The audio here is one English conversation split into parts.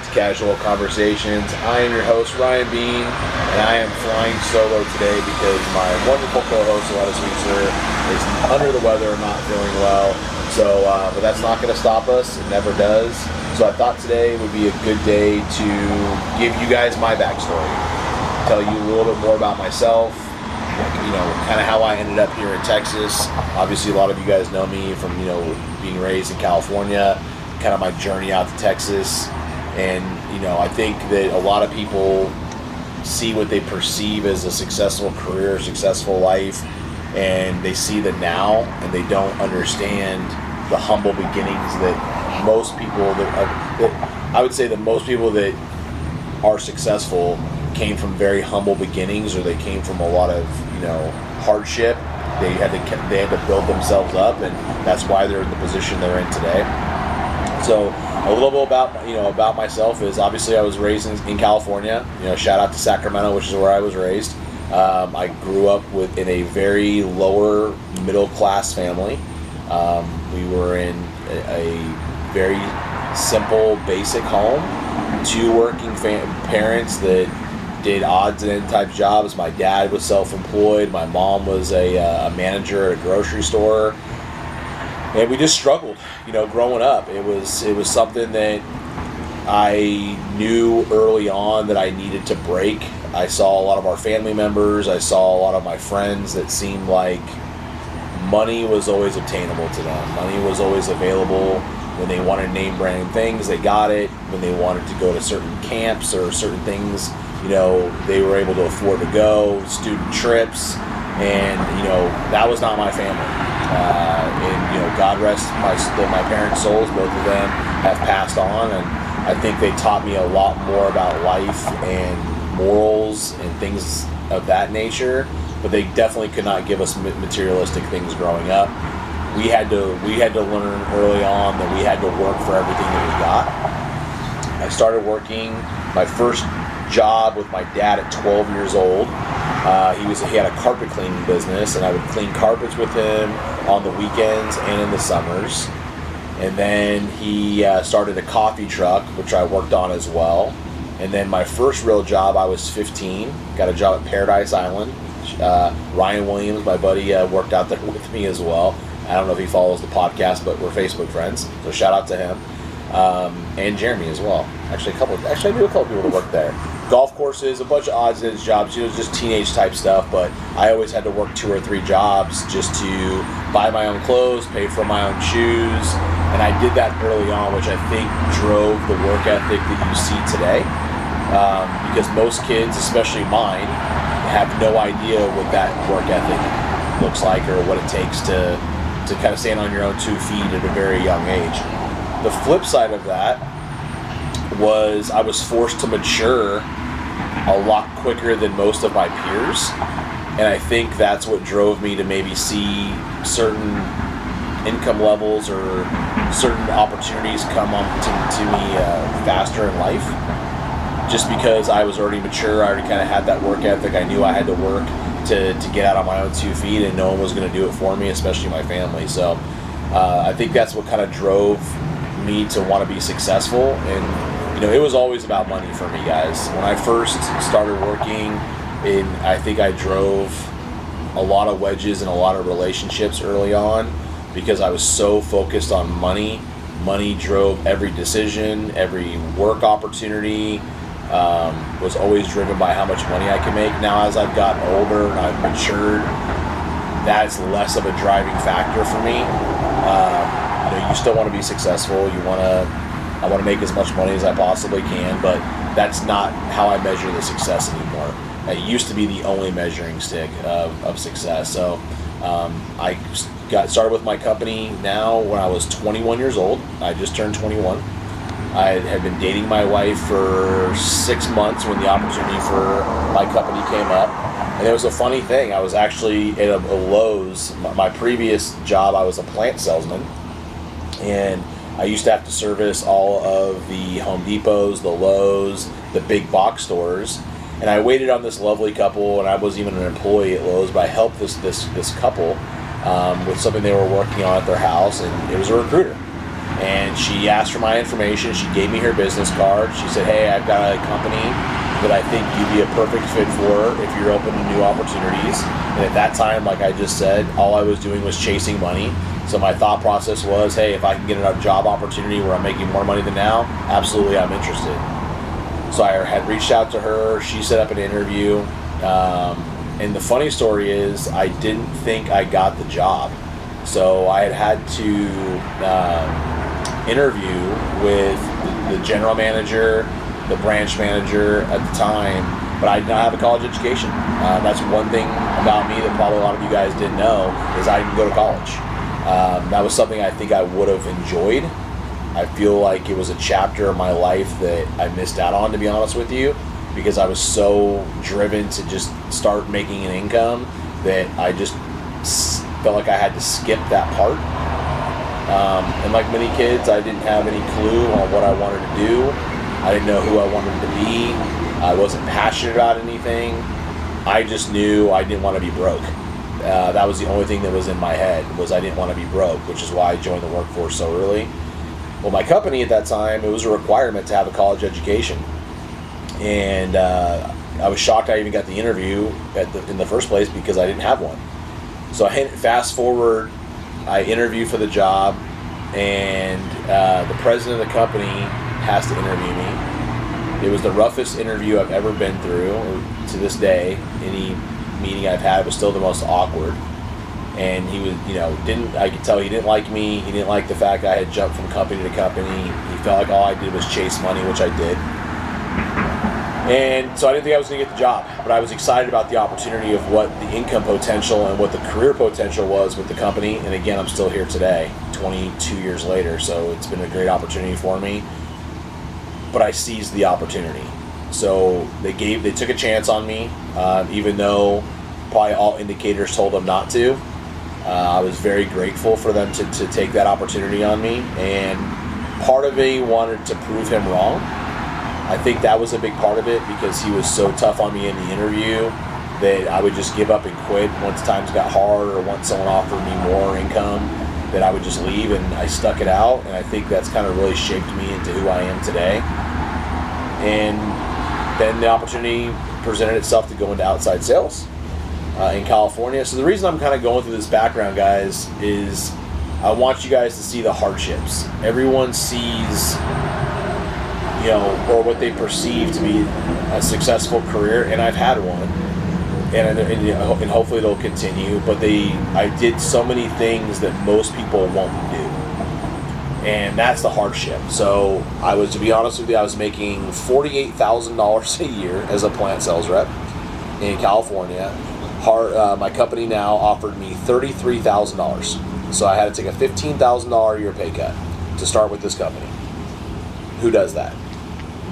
to Casual Conversations. I am your host, Ryan Bean, and I am flying solo today because my wonderful co-host, Aletta Sweetser, is under the weather and not feeling well. So, but that's not going to stop us. It never does. So I thought today would be a good day to give you guys my backstory, tell you a little bit more about myself, kind of how I ended up here in Texas. Obviously, a lot of you guys know me from, being raised in California, kind of my journey out to Texas. And, I think that a lot of people see what they perceive as a successful career, successful life, and they see the now, and they don't understand the humble beginnings that most people I would say that most people that are successful came from very humble beginnings, or they came from a lot of hardship. They had to build themselves up, and that's why they're in the position they're in today. So a little bit about myself is, obviously I was raised in California. Shout out to Sacramento, which is where I was raised. I grew up in a very lower middle class family. We were in a very simple, basic home. Two working parents that did odds and end type jobs. My dad was self-employed. My mom was a manager at a grocery store. And we just struggled, growing up. It was something that I knew early on that I needed to break. I saw a lot of our family members. I saw a lot of my friends that seemed like money was always obtainable to them. Money was always available. When they wanted name brand things, they got it. When they wanted to go to certain camps or certain things, they were able to afford to go, student trips, and, that was not my family. And God rest my parents' souls, both of them have passed on, and I think they taught me a lot more about life and morals and things of that nature, but they definitely could not give us materialistic things growing up. We had to learn early on that we had to work for everything that we got. I started working my first job with my dad at 12 years old. He had a carpet cleaning business, and I would clean carpets with him on the weekends and in the summers. And then he started a coffee truck, which I worked on as well. And then my first real job, I was 15, got a job at Paradise Island. Ryan Williams, my buddy, worked out there with me as well. I don't know if he follows the podcast, but we're Facebook friends, so shout out to him. And Jeremy as well. Actually, I knew a couple people that worked there. Golf courses, a bunch of odds and ends jobs, just teenage type stuff, but I always had to work 2 or 3 jobs just to buy my own clothes, pay for my own shoes, and I did that early on, which I think drove the work ethic that you see today, because most kids, especially mine, have no idea what that work ethic looks like or what it takes to kind of stand on your own 2 feet at a very young age. The flip side of that was I was forced to mature a lot quicker than most of my peers, and I think that's what drove me to maybe see certain income levels or certain opportunities come up to me faster in life. Just because I was already mature, I already kind of had that work ethic. I knew I had to work to get out on my own 2 feet, and no one was going to do it for me, especially my family. So I think that's what kind of drove me to want to be successful. And it was always about money for me, guys. When I first started working, I think I drove a lot of wedges and a lot of relationships early on because I was so focused on money. Money drove every decision, every work opportunity. Was always driven by how much money I can make. Now, as I've gotten older and I've matured, that's less of a driving factor for me. You still want to be successful. I want to make as much money as I possibly can, but that's not how I measure the success anymore. It used to be the only measuring stick of success. So I got started with my company now when I was 21 years old. I just turned 21. I had been dating my wife for 6 months when the opportunity for my company came up. And it was a funny thing. I was actually at a Lowe's. My previous job, I was a plant salesman. And I used to have to service all of the Home Depots, the Lowe's, the big box stores. And I waited on this lovely couple, and I wasn't even an employee at Lowe's, but I helped this couple with something they were working on at their house, and it was a recruiter. And she asked for my information. She gave me her business card. She said, hey, I've got a company that I think you'd be a perfect fit for if you're open to new opportunities. And at that time, like I just said, all I was doing was chasing money. So my thought process was, hey, if I can get a job opportunity where I'm making more money than now, absolutely I'm interested. So I had reached out to her. She set up an interview. And the funny story is I didn't think I got the job. So I had to interview with the general manager, the branch manager at the time, but I did not have a college education. That's one thing about me that probably a lot of you guys didn't know, is I didn't go to college. That was something I think I would have enjoyed. I feel like it was a chapter of my life that I missed out on, to be honest with you, because I was so driven to just start making an income that I just felt like I had to skip that part. And like many kids, I didn't have any clue on what I wanted to do. I didn't know who I wanted to be. I wasn't passionate about anything. I just knew I didn't want to be broke. That was the only thing that was in my head, was I didn't want to be broke, which is why I joined the workforce so early. Well, my company at that time, it was a requirement to have a college education. And I was shocked I even got the interview in the first place because I didn't have one. So fast forward, I interview for the job, and the president of the company has to interview me. It was the roughest interview I've ever been through. To this day, any meeting I've had was still the most awkward. And he was, I could tell he didn't like me. He didn't like the fact I had jumped from company to company. He felt like all I did was chase money, which I did. And so I didn't think I was going to get the job, but I was excited about the opportunity of what the income potential and what the career potential was with the company. And again, I'm still here today, 22 years later, so it's been a great opportunity for me. But I seized the opportunity. So they took a chance on me, even though probably all indicators told them not to. I was very grateful for them to take that opportunity on me, and part of me wanted to prove him wrong. I think that was a big part of it, because he was so tough on me in the interview that I would just give up and quit once times got hard, or once someone offered me more income, that I would just leave, and I stuck it out. And I think that's kind of really shaped me into who I am today. And then the opportunity presented itself to go into outside sales in California. So the reason I'm kind of going through this background, guys, is I want you guys to see the hardships. Everyone sees, or what they perceive to be a successful career, and I've had one, and hopefully it'll continue. But I did so many things that most people won't do, and that's the hardship. So to be honest with you, I was making $48,000 a year as a plant sales rep in California. My company now offered me $33,000, so I had to take a $15,000 a year pay cut to start with this company. Who does that?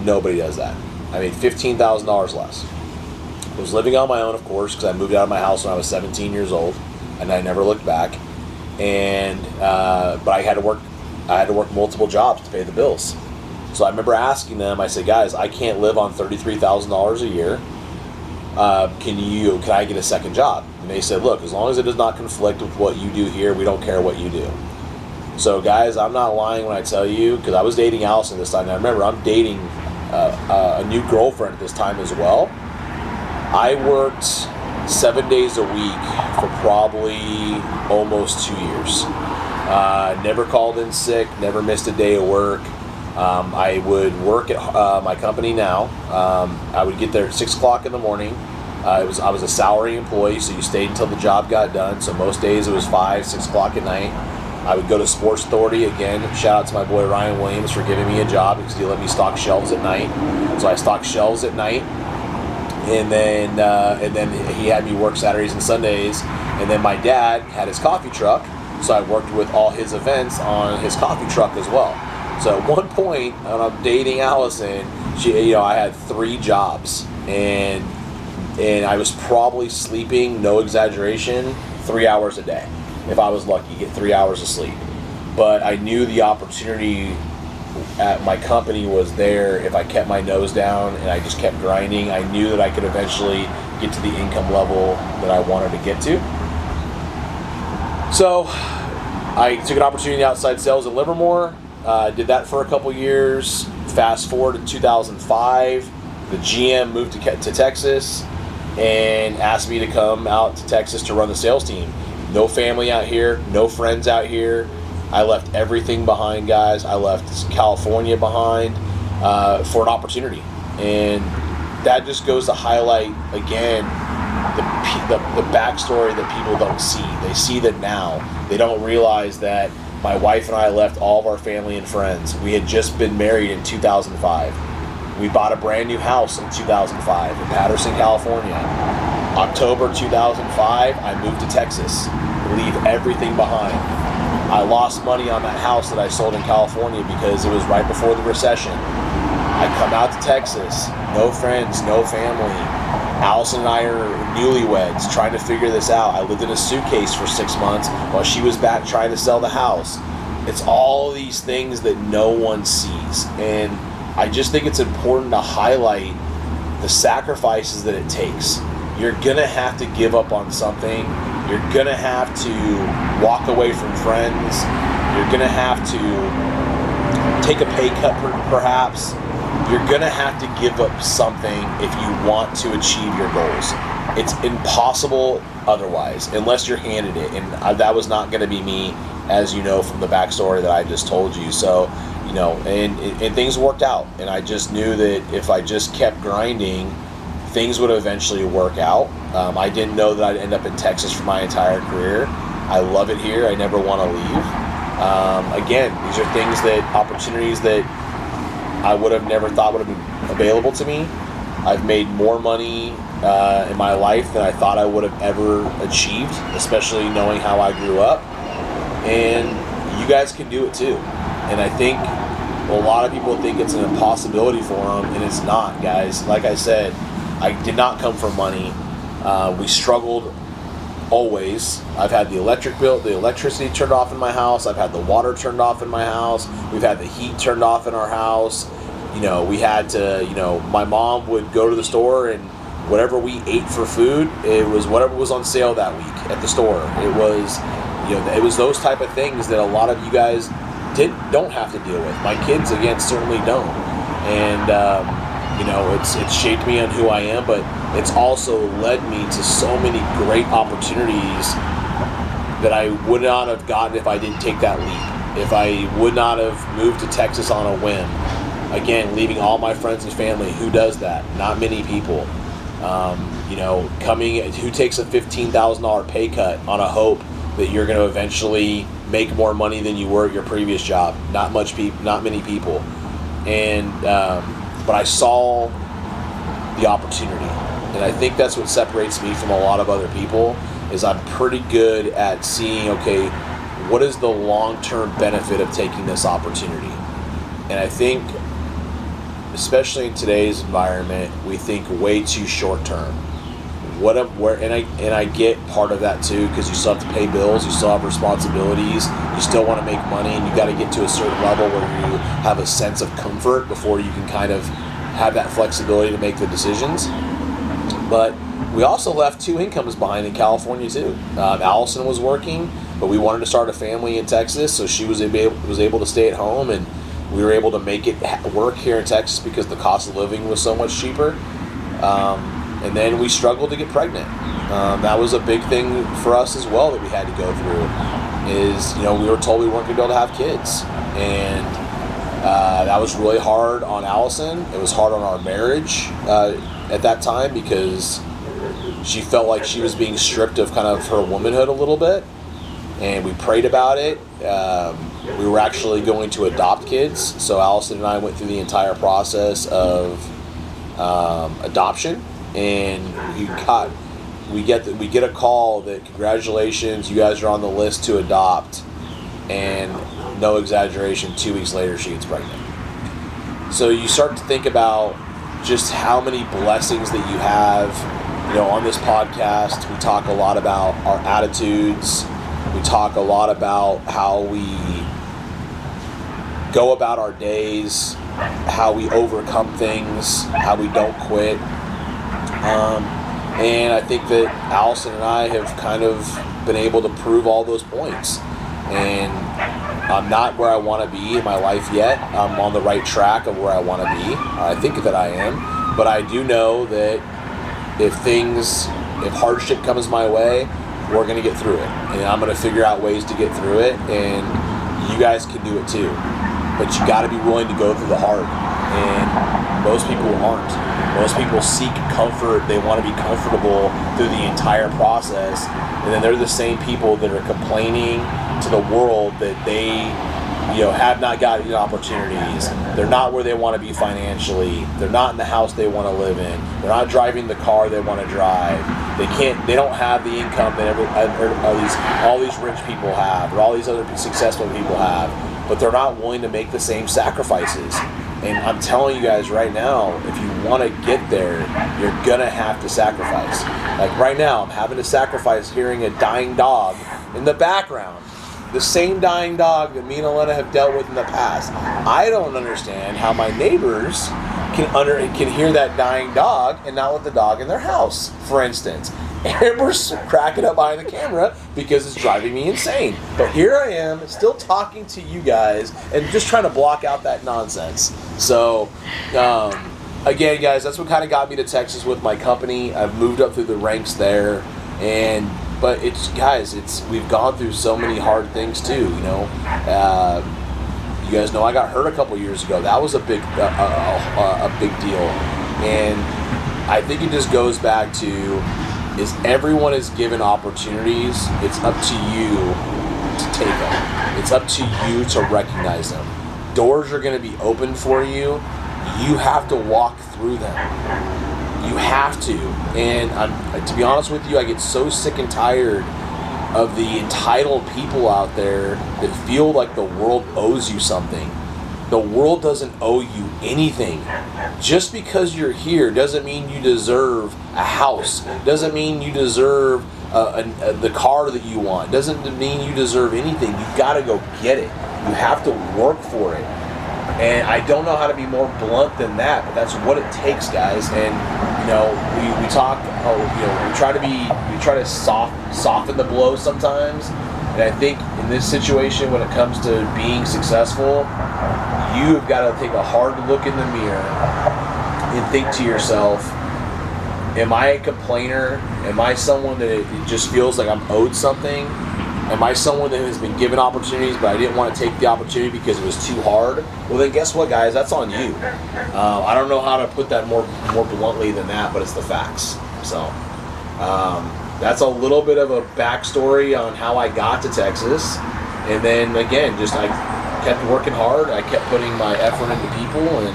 Nobody does that. I made $15,000 less. I was living on my own, of course, because I moved out of my house when I was 17 years old, and I never looked back. And but I had to work multiple jobs to pay the bills. So I remember asking them. I said, guys, I can't live on $33,000 a year. Can I get a second job? And they said, look, as long as it does not conflict with what you do here, we don't care what you do. So guys, I'm not lying when I tell you, because I was dating Allison this time. Now remember, I'm dating a new girlfriend at this time as well. I worked 7 days a week for probably almost 2 years. Never called in sick, never missed a day of work. I would work at my company now. I would get there at 6 o'clock in the morning. I was a salary employee, so you stayed until the job got done. So most days it was 5, 6 o'clock at night. I would go to Sports Authority again. Shout out to my boy Ryan Williams for giving me a job, because he let me stock shelves at night. So I stocked shelves at night, and then he had me work Saturdays and Sundays. And then my dad had his coffee truck, so I worked with all his events on his coffee truck as well. So at one point, when I'm dating Allison, I had 3 jobs, and I was probably sleeping, no exaggeration, 3 hours a day. If I was lucky, get 3 hours of sleep. But I knew the opportunity at my company was there if I kept my nose down and I just kept grinding. I knew that I could eventually get to the income level that I wanted to get to. So I took an opportunity outside sales in Livermore. Did that for a couple years. Fast forward to 2005, the GM moved to Texas and asked me to come out to Texas to run the sales team. No family out here, no friends out here. I left everything behind, guys. I left California behind for an opportunity. And that just goes to highlight, again, the backstory that people don't see. They see that now. They don't realize that my wife and I left all of our family and friends. We had just been married in 2005. We bought a brand new house in 2005 in Patterson, California. October 2005, I moved to Texas, leave everything behind. I lost money on that house that I sold in California because it was right before the recession. I come out to Texas, no friends, no family. Allison and I are newlyweds, trying to figure this out. I lived in a suitcase for 6 months while she was back trying to sell the house. It's all these things that no one sees. And I just think it's important to highlight the sacrifices that it takes. You're going to have to give up on something. You're going to have to walk away from friends. You're going to have to take a pay cut perhaps. You're going to have to give up something if you want to achieve your goals. It's impossible otherwise, unless you're handed it. And that was not going to be me, as you know from the backstory that I just told you. So, you know, and things worked out. And I just knew that if I just kept grinding, things would eventually work out. I didn't know that I'd end up in Texas for my entire career. I love it here. I never want to leave. Again, these are things opportunities that I would have never thought would have been available to me. I've made more money in my life than I thought I would have ever achieved, especially knowing how I grew up. And you guys can do it too. And I think a lot of people think it's an impossibility for them, and it's not, guys. Like I said, I did not come from money. We struggled always. I've had the electricity turned off in my house. I've had the water turned off in my house. We've had the heat turned off in our house. You know, we had to, my mom would go to the store and whatever we ate for food, it was whatever was on sale that week at the store. It was, it was those type of things that a lot of you guys don't have to deal with. My kids, again, certainly don't. And, it's shaped me on who I am, but it's also led me to so many great opportunities that I would not have gotten if I didn't take that leap. If I would not have moved to Texas on a whim. Again, leaving all my friends and family. Who does that? Not many people. Who takes a $15,000 pay cut on a hope that you're going to eventually make more money than you were at your previous job? Not many people. And but I saw the opportunity, and I think that's what separates me from a lot of other people. Is I'm pretty good at seeing, okay, what is the long-term benefit of taking this opportunity? And I think, especially in today's environment, we think way too short-term. And I get part of that too, because you still have to pay bills, you still have responsibilities, you still want to make money, and you got to get to a certain level where you have a sense of comfort before you can kind of have that flexibility to make the decisions. But we also left two incomes behind in California too. Allison was working, but we wanted to start a family in Texas, so she was able to stay at home, and we were able to make it work here in Texas because the cost of living was so much cheaper. And then we struggled to get pregnant. That was a big thing for us as well that we had to go through. Is, we were told we weren't going to be able to have kids. And that was really hard on Allison. It was hard on our marriage at that time because she felt like she was being stripped of kind of her womanhood a little bit. And we prayed about it. We were actually going to adopt kids. So Allison and I went through the entire process of adoption. And we get a call that congratulations, you guys are on the list to adopt, and no exaggeration, 2 weeks later she gets pregnant. So you start to think about just how many blessings that you have. On this podcast, we talk a lot about our attitudes. We talk a lot about how we go about our days, how we overcome things, how we don't quit. And I think that Allison and I have kind of been able to prove all those points. and I'm not where I want to be in my life yet. I'm on the right track of where I want to be. I think that I am, but I do know that if hardship comes my way, we're going to get through it, and I'm going to figure out ways to get through it, and you guys can do it too. But you got to be willing to go through the hard, and most people aren't. Most people seek comfort. They want to be comfortable through the entire process, and then they're the same people that are complaining to the world that they have not gotten opportunities. They're not where they want to be financially. They're not in the house they want to live in. They're not driving the car they want to drive. They don't have the income that all these rich people have, or all these other successful people have, but they're not willing to make the same sacrifices. And I'm telling you guys right now, if you want to get there, you're going to have to sacrifice. Like right now, I'm having to sacrifice hearing a dying dog in the background. The same dying dog that me and Elena have dealt with in the past. I don't understand how my neighbors can hear that dying dog and not let the dog in their house, for instance. Amber's cracking up behind the camera because it's driving me insane. But here I am, still talking to you guys and just trying to block out that nonsense. So, again, guys, that's what kind of got me to Texas with my company. I've moved up through the ranks there, but we've gone through so many hard things too. You guys know I got hurt a couple years ago. That was a big deal, and I think it just goes back to everyone is given opportunities. It's up to you to take them. It's up to you to recognize them. Doors are going to be open for you. You have to walk through them. You have to. And to be honest with you, I get so sick and tired of the entitled people out there that feel like the world owes you something. The world doesn't owe you anything. Just because you're here doesn't mean you deserve a house. Doesn't mean you deserve the car that you want. Doesn't mean you deserve anything. You got to go get it. You have to work for it. And I don't know how to be more blunt than that, but that's what it takes, guys. And we talk. We try to soften the blow sometimes. And I think in this situation, when it comes to being successful, you've got to take a hard look in the mirror and think to yourself, am I a complainer? Am I someone that it just feels like I'm owed something? Am I someone that has been given opportunities, but I didn't want to take the opportunity because it was too hard? Well, then guess what, guys? That's on you. I don't know how to put that more bluntly than that, but it's the facts. So that's a little bit of a backstory on how I got to Texas. And then, again, I kept working hard. I kept putting my effort into people, and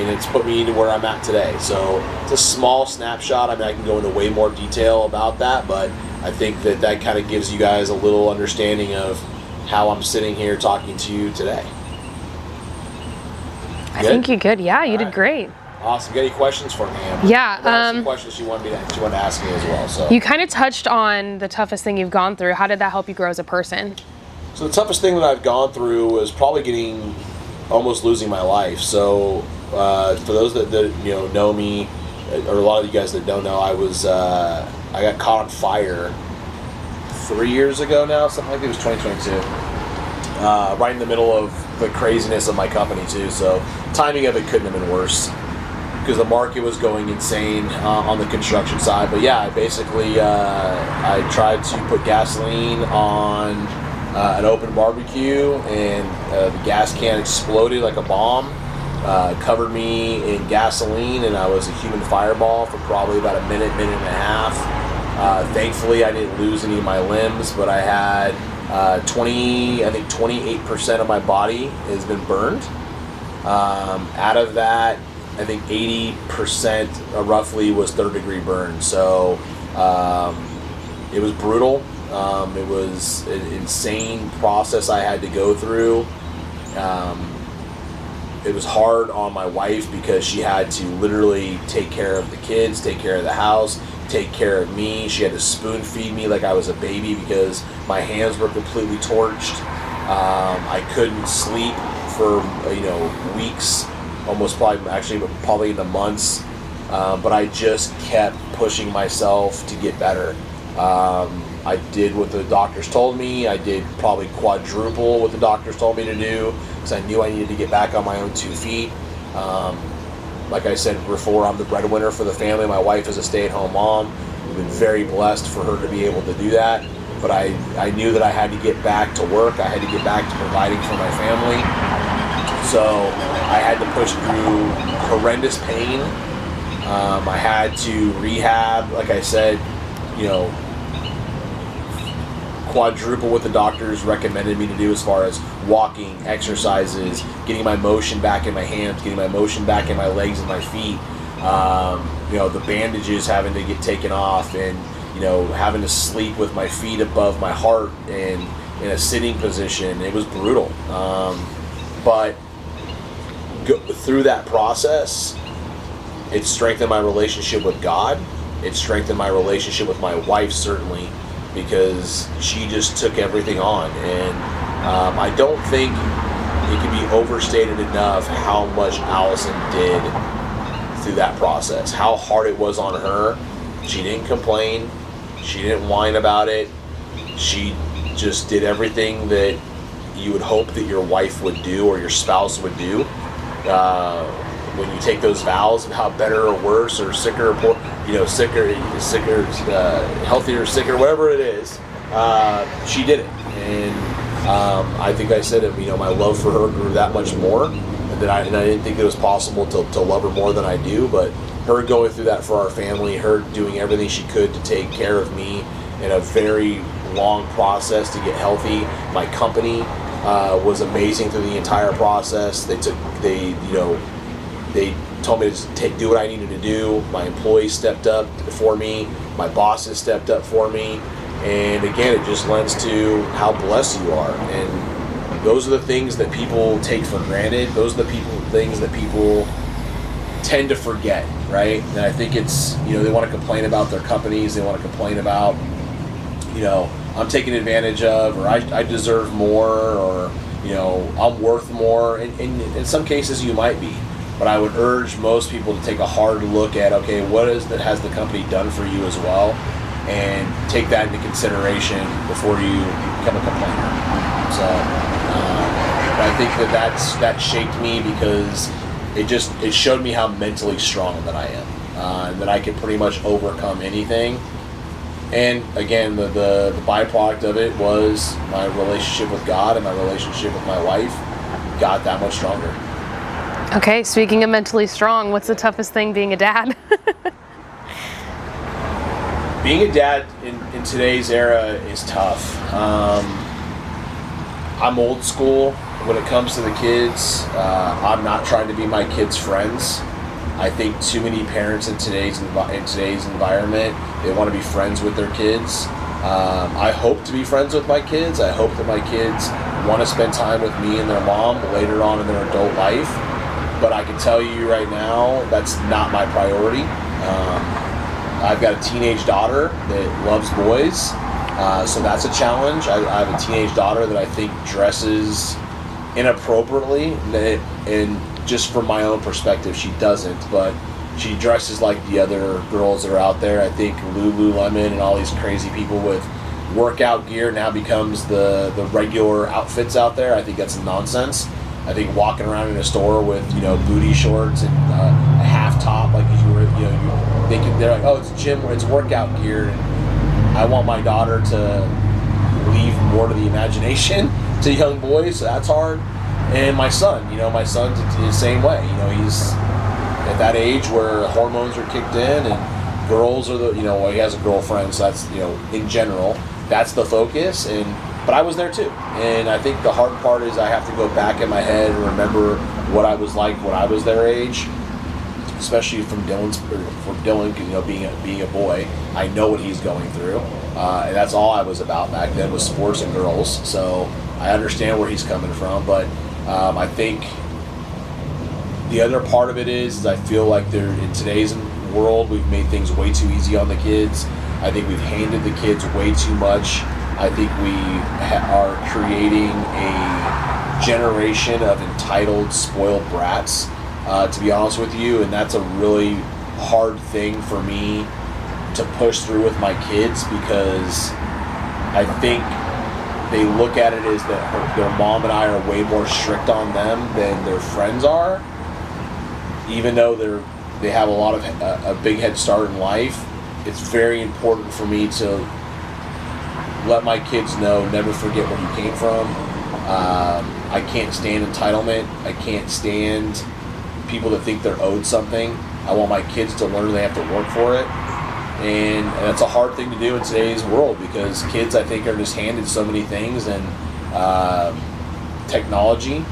it's put me into where I'm at today. So it's a small snapshot. I mean, I can go into way more detail about that, but I think that kind of gives you guys a little understanding of how I'm sitting here talking to you today. I think you did. Yeah, you did great. Awesome. You got any questions for me, Amber? Yeah. Some questions you wanted to ask me as well. So you kind of touched on the toughest thing you've gone through. How did that help you grow as a person? So the toughest thing that I've gone through was probably almost losing my life. So for those that know me, or a lot of you guys that don't know, I got caught on fire 3 years ago now, something like that. It was 2022. Right in the middle of the craziness of my company too. So timing of it couldn't have been worse, because the market was going insane on the construction side. But yeah, I tried to put gasoline on an open barbecue, and the gas can exploded like a bomb, covered me in gasoline, and I was a human fireball for probably about a minute and a half. Thankfully, I didn't lose any of my limbs, but I had 28% of my body has been burned. Out of that, I think 80% roughly was third-degree burn. So it was brutal. It was an insane process I had to go through. It was hard on my wife because she had to literally take care of the kids, take care of the house, take care of me. She had to spoon feed me like I was a baby because my hands were completely torched. I couldn't sleep for weeks, probably into months. But I just kept pushing myself to get better. I did what the doctors told me. I did probably quadruple what the doctors told me to do because I knew I needed to get back on my own 2 feet. Like I said before, I'm the breadwinner for the family. My wife is a stay-at-home mom. We've been very blessed for her to be able to do that. But I knew that I had to get back to work. I had to get back to providing for my family. So I had to push through horrendous pain. I had to rehab, like I said, quadruple what the doctors recommended me to do as far as walking, exercises, getting my motion back in my hands, getting my motion back in my legs and my feet. The bandages having to get taken off, and having to sleep with my feet above my heart and in a sitting position. It was brutal. But through that process, it strengthened my relationship with God. It strengthened my relationship with my wife, certainly, because she just took everything on. And I don't think it can be overstated enough how much Allison did through that process, how hard it was on her. She didn't complain. She didn't whine about it. She just did everything that you would hope that your wife would do or your spouse would do. When you take those vows of how better or worse or sicker or poor, healthier or sicker, whatever it is, she did it. And I think I said it, my love for her grew that much more. And I didn't think it was possible to love her more than I do. But her going through that for our family, her doing everything she could to take care of me in a very long process to get healthy. My company was amazing through the entire process. They told me to do what I needed to do. My employees stepped up for me. My bosses stepped up for me. And again, it just lends to how blessed you are. And those are the things that people take for granted. Those are the things that people tend to forget, right? And I think it's, they want to complain about their companies. They want to complain about, I'm taken advantage of, or I deserve more, or, I'm worth more. And in some cases you might be. But I would urge most people to take a hard look at, okay, what has the company done for you as well, and take that into consideration before you become a complainer. So I think that shaped me because it showed me how mentally strong that I am, and that I can pretty much overcome anything. And again, the byproduct of it was my relationship with God and my relationship with my wife got that much stronger. Okay, speaking of mentally strong, what's the toughest thing being a dad? Being a dad in today's era is tough. I'm old school when it comes to the kids. I'm not trying to be my kids' friends. I think too many parents in today's environment, they want to be friends with their kids. I hope to be friends with my kids. I hope that my kids want to spend time with me and their mom later on in their adult life. But I can tell you right now, that's not my priority. I've got a teenage daughter that loves boys, so that's a challenge. I have a teenage daughter that I think dresses inappropriately, and just from my own perspective, she doesn't, but she dresses like the other girls that are out there. I think Lululemon and all these crazy people with workout gear now becomes the regular outfits out there. I think that's nonsense. I think walking around in a store with booty shorts and a half top, like they're like, oh, it's workout gear. And I want my daughter to leave more to the imagination to young boys. So that's hard. And my son's the same way. He's at that age where hormones are kicked in and girls are he has a girlfriend, so that's in general that's the focus. But I was there too, and I think the hard part is I have to go back in my head and remember what I was like when I was their age, especially from Dylan, being a boy. I know what he's going through, and that's all I was about back then was sports and girls. So I understand where he's coming from, but I think the other part of it is I feel like in today's world we've made things way too easy on the kids. I think we've handed the kids way too much. I think we are creating a generation of entitled, spoiled brats, to be honest with you, and that's a really hard thing for me to push through with my kids because I think they look at it as that their mom and I are way more strict on them than their friends are, even though they have a big head start in life. It's very important for me to let my kids know, never forget where you came from. I can't stand entitlement. I can't stand people that think they're owed something. I want my kids to learn they have to work for it. And that's a hard thing to do in today's world, because kids, I think, are just handed so many things, and technology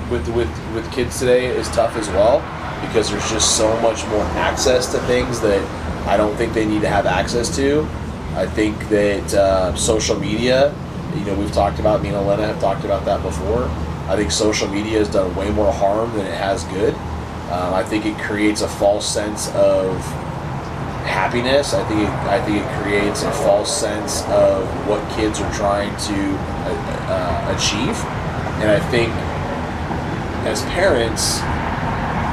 with kids today is tough as well, because there's just so much more access to things that I don't think they need to have access to. I think that social media, we've talked about, me and Elena have talked about that before. I think social media has done way more harm than it has good. I think it creates a false sense of happiness. I think it creates a false sense of what kids are trying to achieve. And I think as parents,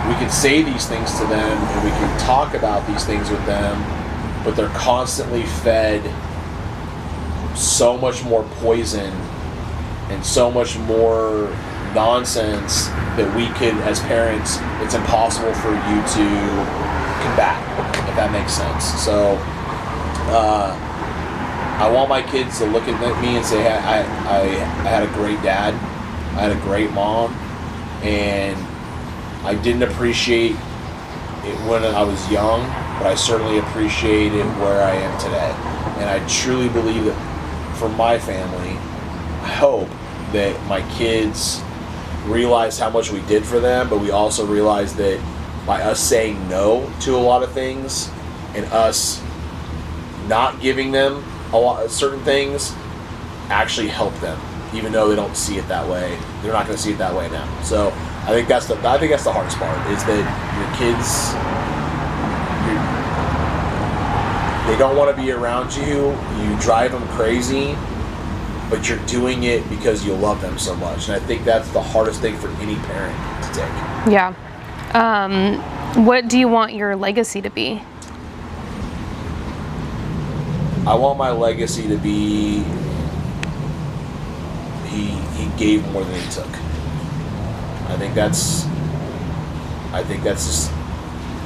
we can say these things to them and we can talk about these things with them, but they're constantly fed so much more poison and so much more nonsense that we could, as parents, it's impossible for you to combat, if that makes sense. So I want my kids to look at me and say, I had a great dad, I had a great mom, and I didn't appreciate it when I was young, but I certainly appreciate it where I am today. And I truly believe that for my family, I hope that my kids realize how much we did for them, but we also realize that by us saying no to a lot of things and us not giving them a lot of certain things actually help them, even though they don't see it that way. They're not going to see it that way now. So I think that's the hardest part, is that your kids, they don't want to be around you. You drive them crazy, but you're doing it because you love them so much. And I think that's the hardest thing for any parent to take. Yeah. What do you want your legacy to be? I want my legacy to be he gave more than he took. I think that's just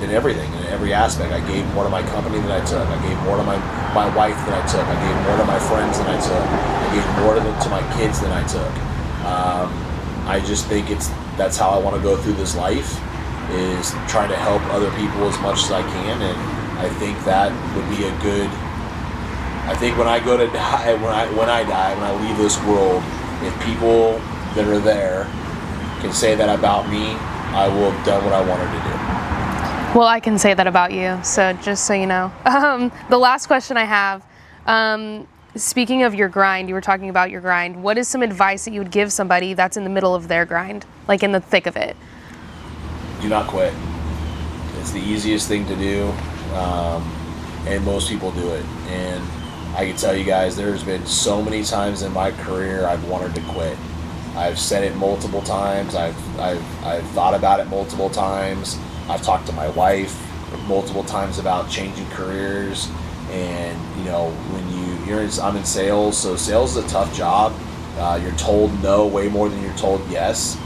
in everything, in every aspect. I gave more to my company than I took. I gave more to my wife than I took. I gave more to my friends than I took. I gave more to my kids than I took. I just think that's how I want to go through this life, is trying to help other people as much as I can. And I think that would be a good, I think when I go to die, when I leave this world, if people that are there can say that about me, I will have done what I wanted to do. Well, I can say that about you, so just so you know. The last question I have, speaking of your grind, you were talking about your grind. What is some advice that you would give somebody that's in the middle of their grind, like in the thick of it? Do not quit. It's the easiest thing to do, and most people do it. And I can tell you guys, there's been so many times in my career I've wanted to quit. I've said it multiple times. I've thought about it multiple times. I've talked to my wife multiple times about changing careers. And when I'm in sales, so sales is a tough job. You're told no way more than you're told yes.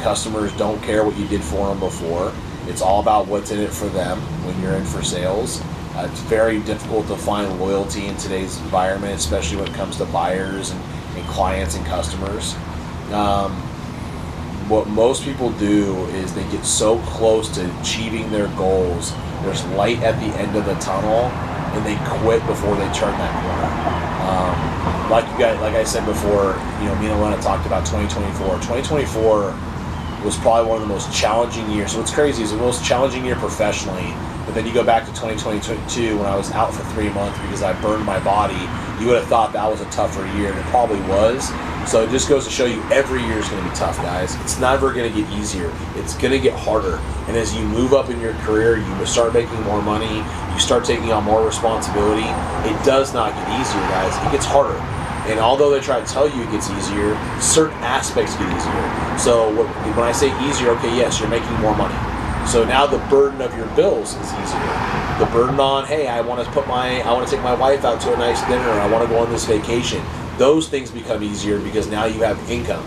Customers don't care what you did for them before. It's all about what's in it for them when you're in for sales. It's very difficult to find loyalty in today's environment, especially when it comes to buyers and clients and customers. What most people do is they get so close to achieving their goals, there's light at the end of the tunnel, and they quit before they turn that corner. Like I said before, me and Elena talked about 2024. 2024 was probably one of the most challenging years. So what's crazy is the most challenging year professionally, but then you go back to 2022 when I was out for 3 months because I burned my body. You would have thought that was a tougher year, and it probably was. So it just goes to show you every year is going to be tough, guys. It's never going to get easier. It's going to get harder. And as you move up in your career, you start making more money, you start taking on more responsibility. It does not get easier, guys. It gets harder. And although they try to tell you it gets easier, certain aspects get easier. So when I say easier, okay, yes, you're making more money. So now the burden of your bills is easier. The burden on, hey, I want to take my wife out to a nice dinner, or I want to go on this vacation. Those things become easier because now you have income.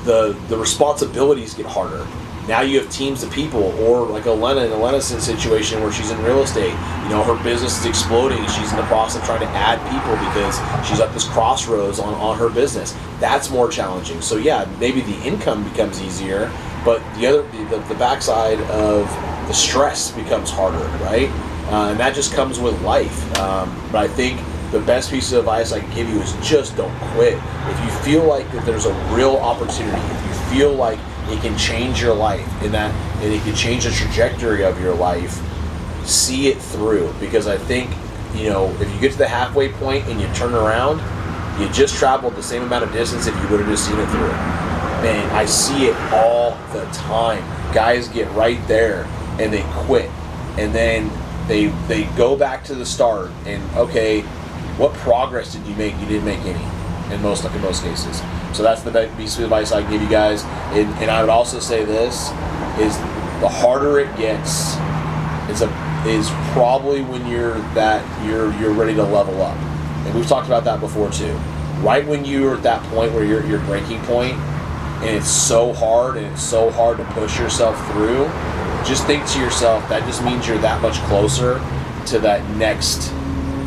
The responsibilities get harder. Now you have teams of people, or like Elena in Elena's situation where she's in real estate. Her business is exploding. She's in the process of trying to add people because she's at this crossroads on her business. That's more challenging. So yeah, maybe the income becomes easier, but the backside of the stress becomes harder, right? And that just comes with life. But I think the best piece of advice I can give you is just don't quit. If you feel like that there's a real opportunity, if you feel like it can change your life and it can change the trajectory of your life, see it through. Because I think, if you get to the halfway point and you turn around, you just traveled the same amount of distance if you would have just seen it through. Man, I see it all the time. Guys get right there and they quit. And then they go back to the start and, okay, what progress did you make? You didn't make any in most cases. So that's the best piece of advice I can give you guys. And I would also say this is the harder it gets is probably when you're ready to level up. And we've talked about that before too. Right when you're at that point where you're your breaking point, and it's so hard to push yourself through, just think to yourself, that just means you're that much closer to that next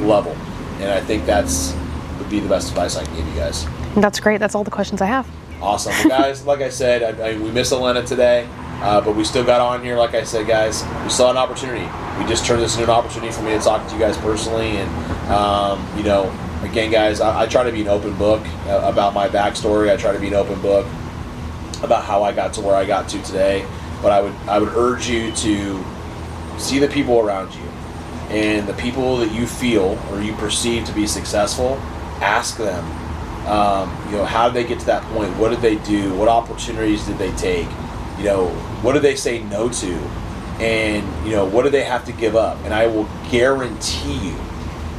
level. And I think would be the best advice I can give you guys. That's great. That's all the questions I have. Awesome. Well, guys, like I said, we missed Elena today, but we still got on here. Like I said, guys, we still had an opportunity. We just turned this into an opportunity for me to talk to you guys personally. And, again, guys, I try to be an open book about my backstory. I try to be an open book about how I got to where I got to today. But I would urge you to see the people around you, and the people that you feel or you perceive to be successful. Ask them, how did they get to that point? What did they do? What opportunities did they take? What did they say no to? And, what did they have to give up? And I will guarantee you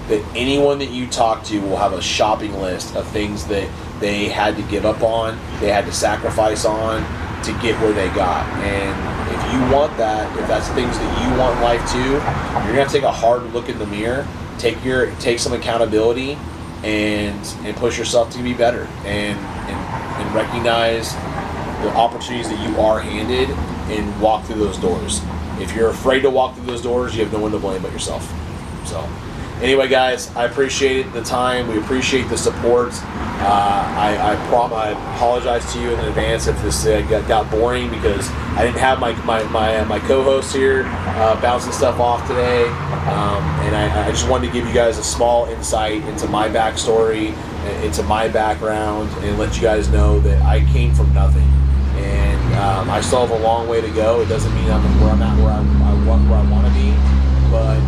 that anyone that you talk to will have a shopping list of things that they had to give up on, they had to sacrifice on to get where they got. And if you want that, if that's things that you want in life too, you're gonna have to take a hard look in the mirror, take some accountability, and push yourself to be better, and recognize the opportunities that you are handed and walk through those doors. If you're afraid to walk through those doors, you have no one to blame but yourself. So anyway, guys, I appreciate the time. We appreciate the support. I apologize to you in advance if this got boring, because I didn't have my co-host here bouncing stuff off today, and I just wanted to give you guys a small insight into my backstory, into my background, and let you guys know that I came from nothing, and I still have a long way to go. It doesn't mean I'm where I'm at, where I want to be, but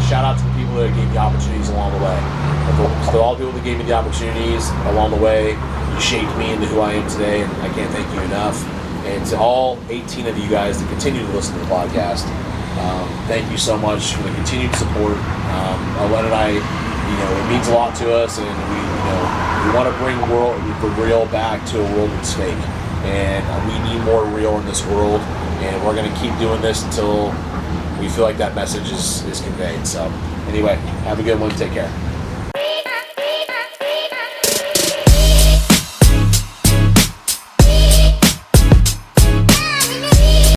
shout out to the people that gave me opportunities along the way. To all the people that gave me the opportunities along the way, you shaped me into who I am today, and I can't thank you enough. And to all 18 of you guys that continue to listen to the podcast, thank you so much for the continued support. Len and I, it means a lot to us, and we want to bring the real back to a world that's fake. And we need more real in this world, and we're going to keep doing this until we feel like that message is conveyed. So anyway, have a good one. Take care.